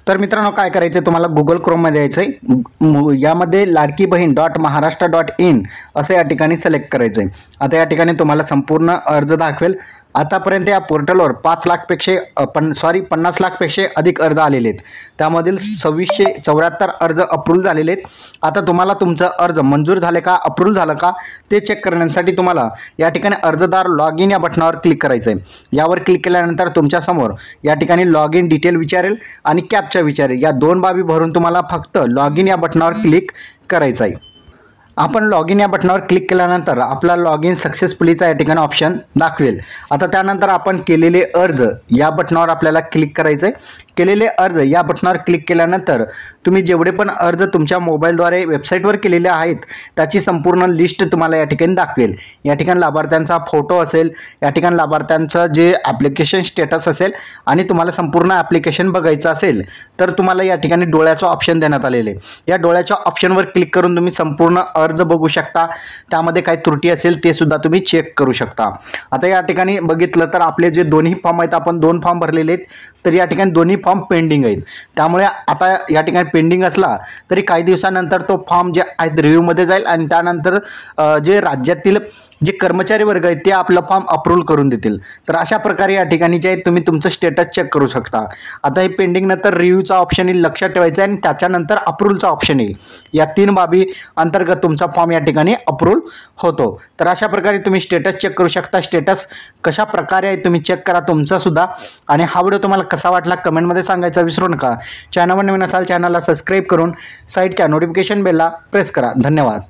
तर मित्रांनो काय करायचं आहे, तुम्हाला गुगल क्रोममध्ये यायचं आहे. यामध्ये लाडकी बहीण .महाराष्ट्र.in असं या ठिकाणी सिलेक्ट करायचं आहे. आता या ठिकाणी तुम्हाला संपूर्ण अर्ज दाखवेल. आतापर्यंत या पोर्टलवर 50 लाखपेक्षा अधिक अर्ज आलेले आहेत. त्यामधील 2674 अर्ज अप्रूव्ह झालेले आहेत. आता तुम्हाला तुमचं अर्ज मंजूर झाले का, अप्रूव्ह झालं का ते चेक करण्यासाठी तुम्हाला या ठिकाणी अर्जदार लॉग इन या बटनावर क्लिक करायचं आहे. यावर क्लिक केल्यानंतर तुमच्यासमोर या ठिकाणी लॉग इन डिटेल विचारेल आणि कॅप्चा विचारेल. या दोन बाबी भरून तुम्हाला फक्त लॉग इन या बटनावर क्लिक करायचं आहे. आपण लॉग इन या बटनावर क्लिक केल्यानंतर आपला लॉग इन सक्सेसफुलीचा या ठिकाणी ऑप्शन दाखवेल. आता त्यानंतर आपण केलेले अर्ज या बटनावर आपल्याला क्लिक करायचं आहे. केलेले अर्ज या बटनावर क्लिक केल्यानंतर तुम्ही जेवढे पण अर्ज तुमच्या मोबाईलद्वारे वेबसाईटवर केलेले आहेत त्याची संपूर्ण लिस्ट तुम्हाला या ठिकाणी दाखवेल. या ठिकाणी लाभार्थ्यांचा फोटो असेल, या ठिकाणी लाभार्थ्यांचं जे ॲप्लिकेशन स्टेटस असेल आणि तुम्हाला संपूर्ण ॲप्लिकेशन बघायचं असेल तर तुम्हाला या ठिकाणी डोळ्याचं ऑप्शन देण्यात आलेले आहे. या डोळ्याच्या ऑप्शनवर क्लिक करून तुम्ही संपूर्ण अर्ज बघू शकता. त्यामध्ये काही त्रुटी असेल ते सुद्धा तुम्ही चेक करू शकता. आता या ठिकाणी बघितलं तर आपले जे दोन्ही फॉर्म आहेत, आपण 2 फॉर्म भरलेले आहेत, तर या ठिकाणी दोन्ही फॉर्म पेंडिंग आहेत. त्यामुळे आता या ठिकाणी पेंडिंग असला तरी काही दिवसानंतर तो फॉर्म जे आहेत रिव्ह्यूमध्ये जाईल आणि त्यानंतर जे राज्यातील जे कर्मचारी वर्ग आहेत ते आपलं फॉर्म अप्रूव्ह करून देतील. तर अशा प्रकारे या ठिकाणी जे आहे तुम्ही तुमचं स्टेटस चेक करू शकता. आता हे पेंडिंग नंतर रिव्ह्यूचा ऑप्शन येईल, लक्षात ठेवायचं आहे, आणि त्याच्यानंतर अप्रूव्हलचा ऑप्शन येईल. या 3 बाबी अंतर्गत तुमचा फॉर्म या ठिकाणी अप्रूव्ह होतो. तर अशा प्रकारे तुम्ही स्टेटस चेक करू शकता. स्टेटस कशा प्रकारे आहे तुम्ही चेक करा तुमचा सुद्धा. आणि हा व्हिडिओ तुम्हाला कसा वाटला कमेंटमध्ये सांगायचा विसरू नका. चॅनलवर नवीन असाल चॅनलला सबस्क्राईब करून साईडच्या नोटिफिकेशन बेलला प्रेस करा. धन्यवाद.